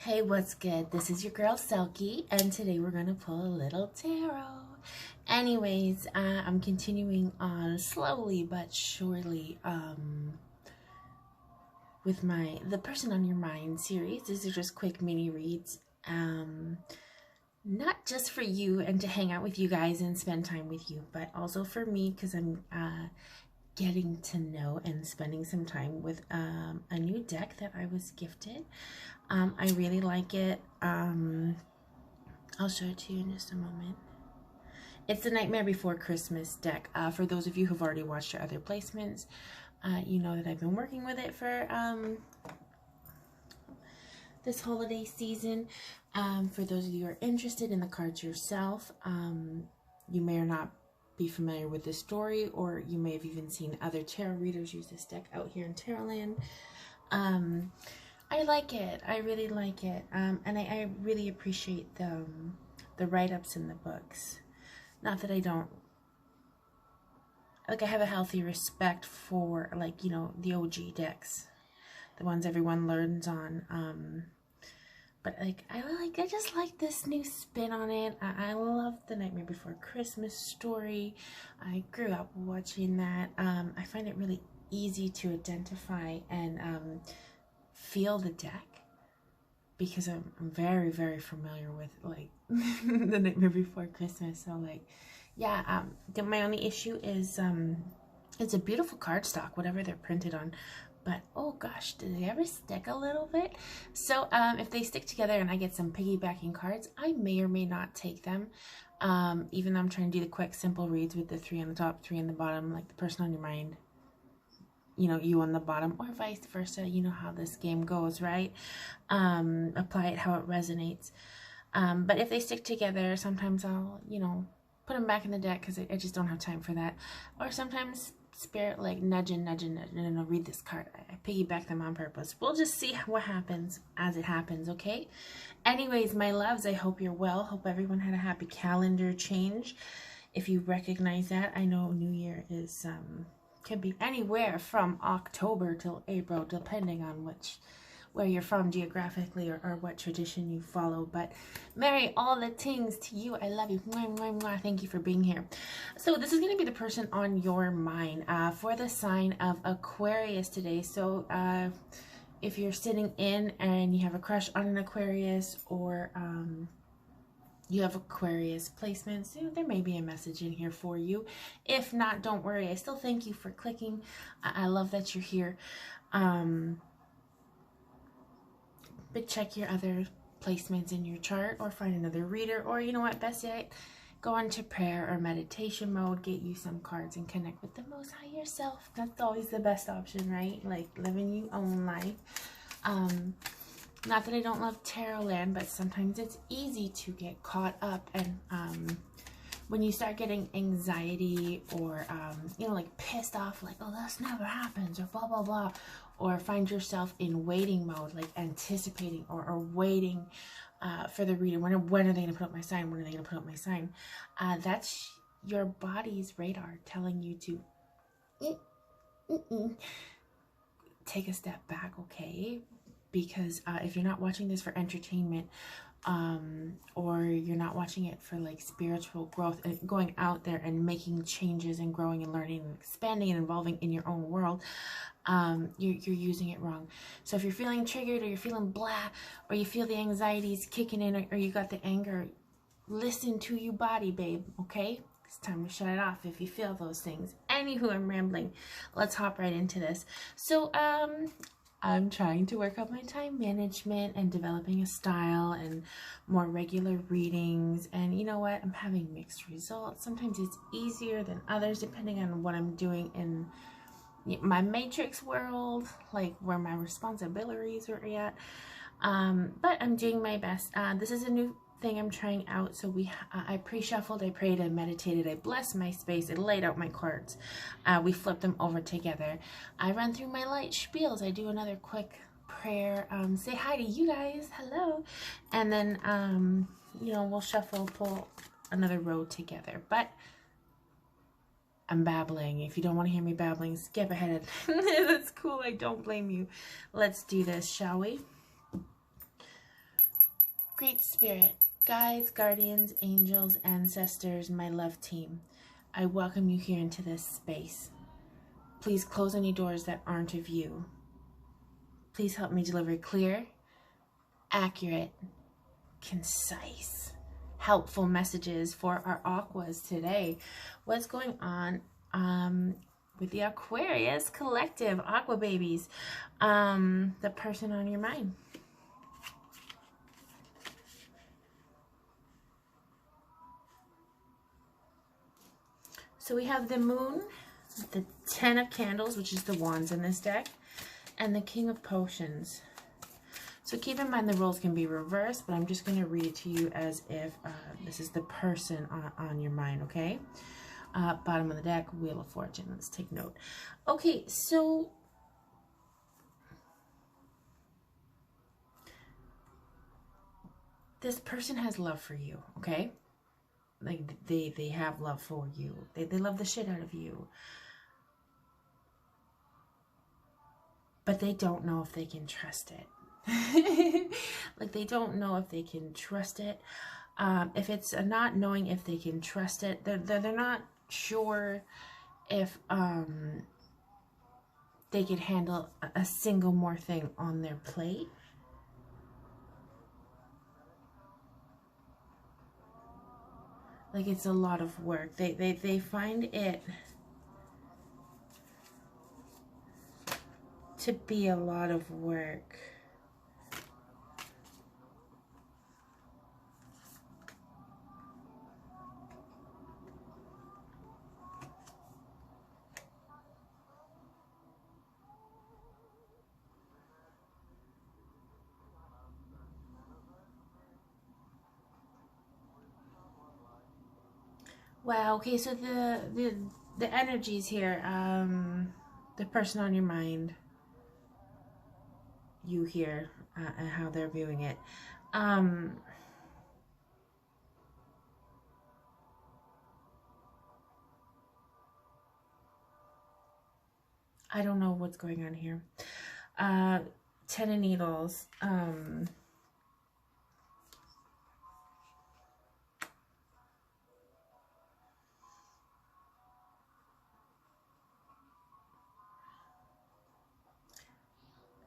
Hey, what's good? This is your girl Selkie, and today we're gonna pull a little tarot. Anyways, I'm continuing on slowly but surely with the Person on Your Mind series. These are just quick mini reads, not just for you and to hang out with you guys and spend time with you, but also for me because I'm getting to know and spending some time with a new deck that I was gifted. I really like it. I'll show it to you in just a moment. It's the Nightmare Before Christmas deck. For those of you who've already watched our other placements, you know that I've been working with it for this holiday season. For those of you who are interested in the cards yourself, you may or not be familiar with the story, or you may have even seen other tarot readers use this deck out here in Tarotland. I like it. I really like it. And I really appreciate the write-ups in the books. Not that I don't, like, I have a healthy respect for, like, you know, the OG decks, the ones everyone learns on. But I just like this new spin on it. I love the Nightmare Before Christmas story. I grew up watching that. I find it really easy to identify and feel the deck because I'm very, very familiar with, like, the Nightmare Before Christmas. So, like, yeah, my only issue is it's a beautiful cardstock, whatever they're printed on. But, oh gosh, do they ever stick a little bit? So, if they stick together and I get some piggybacking cards, I may or may not take them. Even though I'm trying to do the quick, simple reads with the 3 on the top, 3 on the bottom, like the person on your mind, you know, you on the bottom, or vice versa. You know how this game goes, right? Apply it how it resonates. But if they stick together, sometimes I'll, you know, put them back in the deck because I just don't have time for that. Or sometimes Spirit, like, nudging, and I'll read this card. I piggyback them on purpose. We'll just see what happens as it happens, okay? Anyways, my loves, I hope you're well. Hope everyone had a happy calendar change. If you recognize that, I know New Year is, can be anywhere from October till April, depending on where you're from geographically or what tradition you follow. But Merry all the things to you. I love you. Mwah, mwah, mwah. Thank you for being here. So this is going to be the person on your mind for the sign of Aquarius today. So if you're sitting in and you have a crush on an Aquarius, or you have Aquarius placements, you know, there may be a message in here for you. If not, don't worry. I still thank you for clicking. I love that you're here. But check your other placements in your chart, or find another reader, or, you know what, best yet, go into prayer or meditation mode, get you some cards and connect with the Most High yourself. That's always the best option, right? Like, living your own life. Not that I don't love Tarotland, but sometimes it's easy to get caught up, and when you start getting anxiety or, you know, like, pissed off, like, oh, this never happens, or blah, blah, blah, or find yourself in waiting mode, like anticipating or waiting for the reader. When are they going to put up my sign? When are they going to put up my sign? That's your body's radar telling you to take a step back, okay? Because if you're not watching this for entertainment, or you're not watching it for, like, spiritual growth and going out there and making changes and growing and learning and expanding and evolving in your own world, you're using it wrong. So if you're feeling triggered, or you're feeling blah, or you feel the anxieties kicking in, or you got the anger, listen to your body, babe, okay? It's time to shut it off if you feel those things. Anywho, I'm rambling. Let's hop right into this. So, I'm trying to work on my time management and developing a style and more regular readings. And you know what? I'm having mixed results. Sometimes it's easier than others, depending on what I'm doing in my matrix world, like where my responsibilities are at. But I'm doing my best. This is a new thing I'm trying out. So I pre-shuffled, I prayed, I meditated, I blessed my space, I laid out my cards. We flipped them over together. I run through my light spiels. I do another quick prayer, say hi to you guys, hello, and then you know, we'll shuffle, pull another row together. But I'm babbling. If you don't want to hear me babbling, skip ahead. That's cool. I don't blame you. Let's do this, shall we? Great Spirit, guides, guardians, angels, ancestors, my love team, I welcome you here into this space. Please close any doors that aren't of you. Please help me deliver clear, accurate, concise, helpful messages for our Aquas today. What's going on with the Aquarius collective, Aqua babies? The person on your mind. So we have the Moon, the 10 of Candles, which is the Wands in this deck, and the King of Potions. So keep in mind the roles can be reversed, but I'm just going to read it to you as if this is the person on your mind, okay? Bottom of the deck, Wheel of Fortune. Let's take note. Okay, so this person has love for you, okay? Like, they have love for you. They love the shit out of you. But they don't know if they can trust it. Like, they don't know if they can trust it. If it's not knowing if they can trust it, they're not sure if they can handle a single more thing on their plate. Like, it's a lot of work. They find it to be a lot of work. Wow, okay, so the energies here, the person on your mind, you here, and how they're viewing it. I don't know what's going on here. 10 of Needles.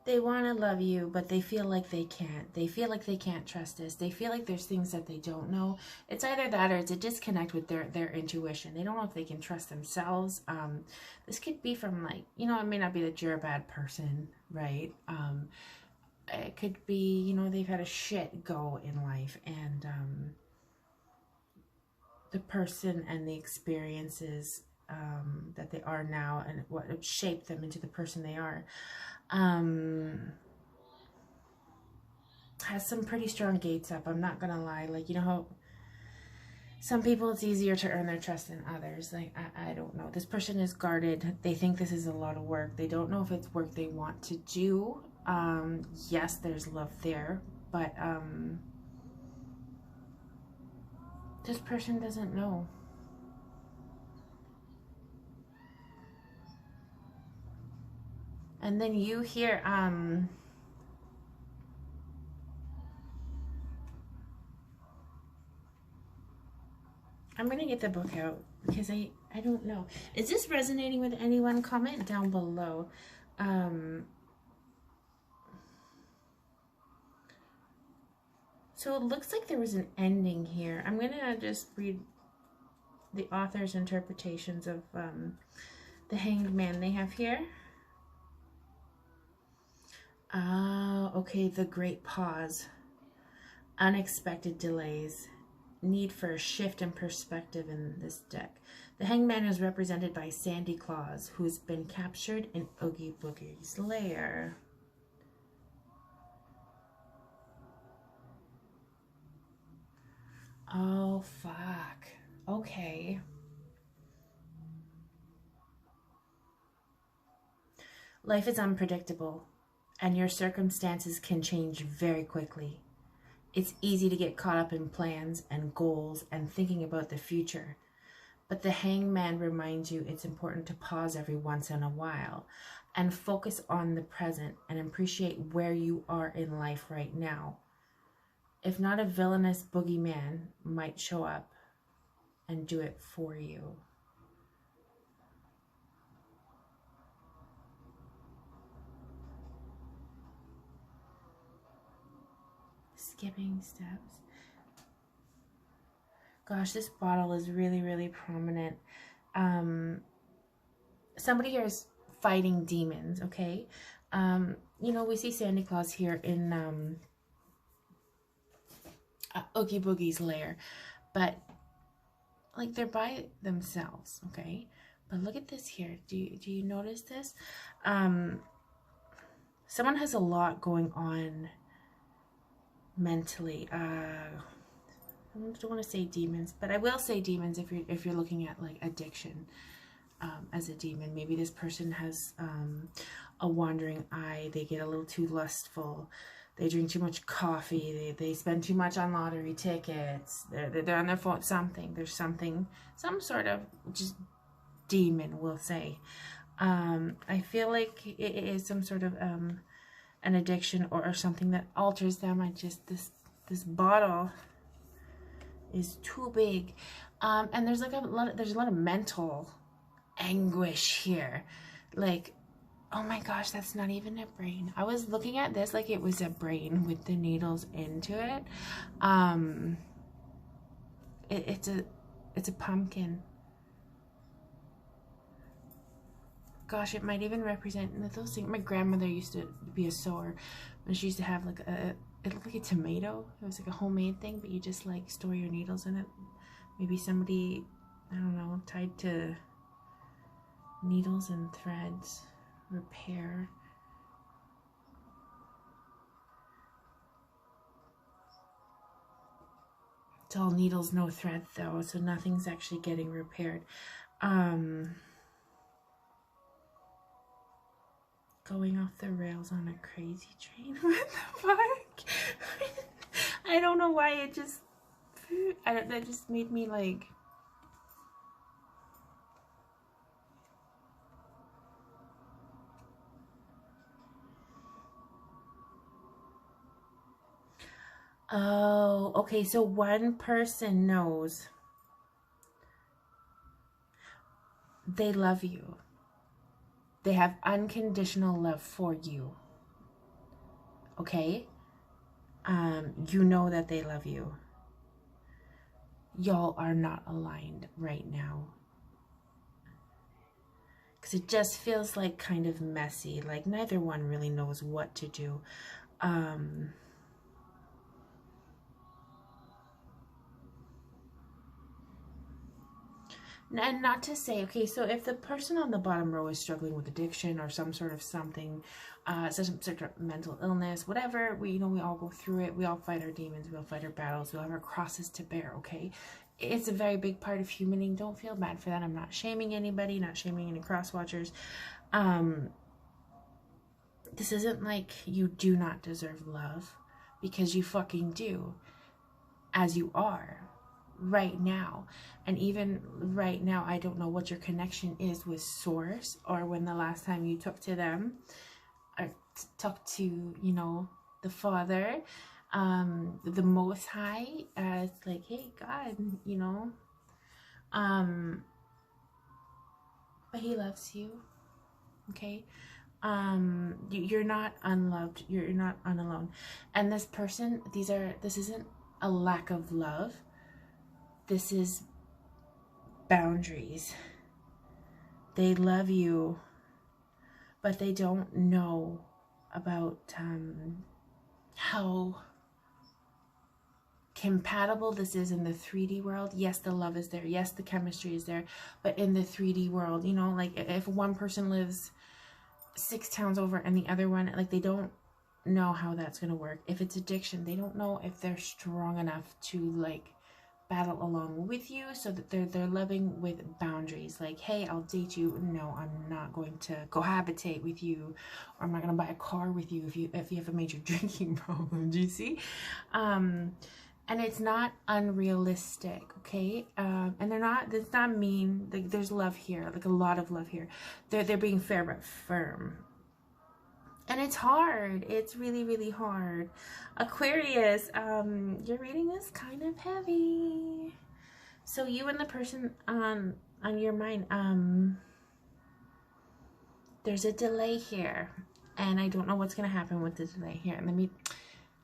They want to love you, but they feel like they can't. They feel like they can't trust this. They feel like there's things that they don't know. It's either that or it's a disconnect with their intuition. They don't know if they can trust themselves. This could be from, like, you know, it may not be that you're a bad person, right? It could be, you know, they've had a shit go in life, and the person and the experiences that they are now and what shaped them into the person they are has some pretty strong gates up. I'm not gonna lie. Like, you know how some people it's easier to earn their trust than others. Like, I don't know. This person is guarded. They think this is a lot of work. They don't know if it's work they want to do. Yes, there's love there, but this person doesn't know. And then you here, I'm going to get the book out because I don't know. Is this resonating with anyone? Comment down below. So it looks like there was an ending here. I'm going to just read the author's interpretations of the Hanged Man they have here. Okay, the great pause, unexpected delays, need for a shift in perspective in this deck. The Hanged Man is represented by Sandy Claus, who's been captured in Oogie Boogie's lair. Oh, fuck. Okay. Life is unpredictable, and your circumstances can change very quickly. It's easy to get caught up in plans and goals and thinking about the future. But the Hanged Man reminds you it's important to pause every once in a while and focus on the present and appreciate where you are in life right now. if not a villainous boogeyman, might show up and do it for you. Skipping steps. Gosh, this bottle is really, really prominent. Somebody here is fighting demons, okay? You know, we see Santa Claus here in Oogie Boogie's lair, but like they're by themselves, okay? But look at this here. Do you notice this? Someone has a lot going on mentally. I don't want to say demons, but I will say demons if you're looking at like addiction as a demon. Maybe this person has a wandering eye. They get a little too lustful. They drink too much coffee. They spend too much on lottery tickets. They're on their phone. There's something, some sort of just demon, we'll say. I feel like it is some sort of an addiction or something that alters them. This bottle is too big, and there's like a lot of mental anguish here. Like, oh my gosh, that's not even a brain. I was looking at this like it was a brain with the needles into it. It's a pumpkin. Gosh, it might even represent those things. My grandmother used to be a sewer, and she used to have like it looked like a tomato. It was like a homemade thing, but you just like store your needles in it. Maybe somebody, I don't know, tied to needles and threads, repair. It's all needles, no thread though, so nothing's actually getting repaired. Going off the rails on a crazy train. What the fuck? I don't know why it just, that just made me like, oh, okay, so one person knows they love you. They have unconditional love for you. Okay? You know that they love you. Y'all are not aligned right now. Because it just feels like kind of messy. Like neither one really knows what to do. And not to say, okay, so if the person on the bottom row is struggling with addiction or some sort of something, some sort of mental illness, whatever, we all go through it. We all fight our demons. We all fight our battles. We all have our crosses to bear, okay? It's a very big part of humaning. Don't feel bad for that. I'm not shaming anybody, not shaming any cross watchers. This isn't like you do not deserve love, because you fucking do, as you are. Right now. And even right now, I don't know what your connection is with Source, or when the last time you talked to them or talked to, you know, the Father, the Most High. It's like, hey God, you know, but he loves you. Okay. You're not unloved. You're not unalone. And this person, this isn't a lack of love. This is boundaries. They love you, but they don't know about how compatible this is in the 3D world. Yes, the love is there. Yes, the chemistry is there. But in the 3D world, you know, like if one person lives 6 towns over and the other one, like they don't know how that's going to work. If it's addiction, they don't know if they're strong enough to like battle along with you, so that they're loving with boundaries. Like, hey, I'll date you. No, I'm not going to cohabitate with you, or I'm not going to buy a car with you if you have a major drinking problem. Do you see? And it's not unrealistic, okay? And it's not mean. There's love here, like a lot of love here. They're being fair but firm. And it's hard. It's really, really hard. Aquarius, your reading is kind of heavy. So you and the person on your mind, there's a delay here. And I don't know what's going to happen with the delay here.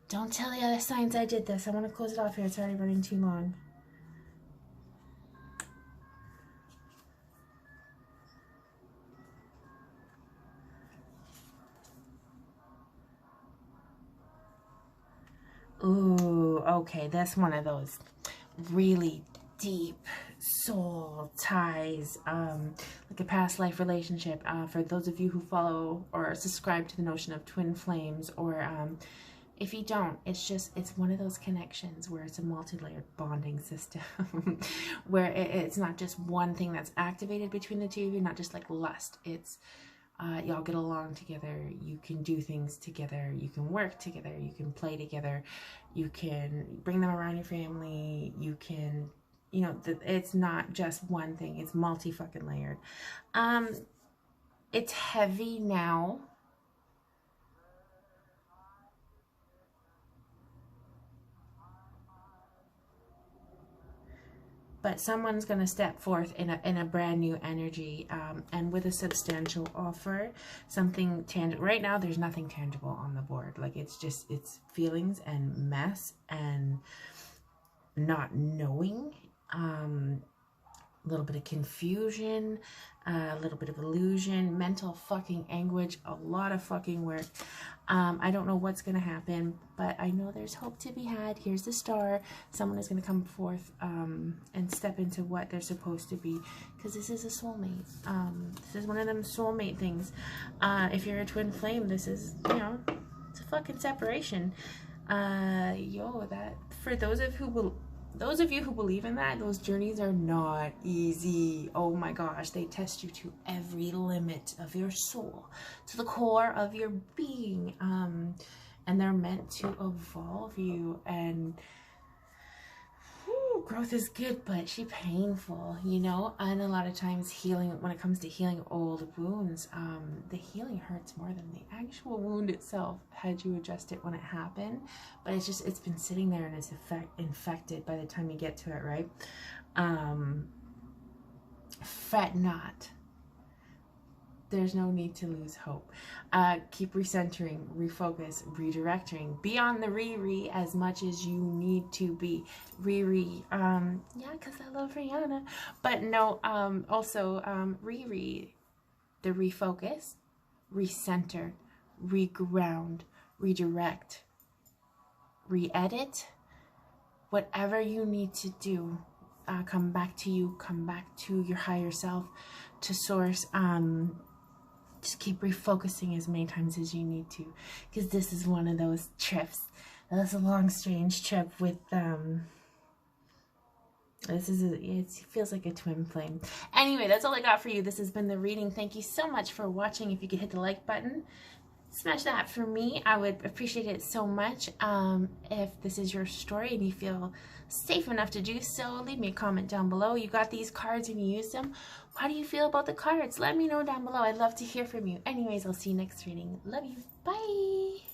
Don't tell the other signs I did this. I want to close it off here. It's already running too long. Ooh, okay, that's one of those really deep soul ties, like a past life relationship. For those of you who follow or subscribe to the notion of twin flames, or if you don't, it's one of those connections where it's a multi-layered bonding system, where it's not just one thing that's activated between the two of you, not just like lust. It's y'all get along together, you can do things together, you can work together, you can play together, you can bring them around your family, you can, you know, it's not just one thing, it's multi-fucking layered. It's heavy now. But someone's going to step forth in a brand new energy, and with a substantial offer, something tangible. Right now, there's nothing tangible on the board. Like, it's feelings and mess and not knowing, a little bit of confusion, a little bit of illusion, mental fucking anguish, a lot of fucking work. I don't know what's going to happen, but I know there's hope to be had. Here's the star. Someone is going to come forth and step into what they're supposed to be, because this is a soulmate. This is one of them soulmate things. If you're a twin flame, this is, you know, it's a fucking separation. That for those of you who believe in that, those journeys are not easy. Oh my gosh, they test you to every limit of your soul, to the core of your being, and they're meant to evolve you. And growth is good, but she's painful, you know. And a lot of times healing, when it comes to healing old wounds, the healing hurts more than the actual wound itself, had you adjust it when it happened. But it's been sitting there and it's infected by the time you get to it, right? Fret not. There's no need to lose hope. Keep recentering, refocus, redirecting. Be on the Riri as much as you need to be. Riri, yeah, because I love Rihanna. But no, also Riri, the refocus, recenter, reground, redirect, re-edit. Whatever you need to do, come back to you, come back to your higher self, to source. Just keep refocusing as many times as you need to, because this is one of those trips. That's a long, strange trip with it feels like a twin flame. Anyway, that's all I got for you. This has been the reading. Thank you so much for watching. If you could hit the like button, smash that for me. I would appreciate it so much. If this is your story and you feel safe enough to do so, leave me a comment down below. You got these cards and you use them. How do you feel about the cards? Let me know down below. I'd love to hear from you. Anyways, I'll see you next reading. Love you. Bye.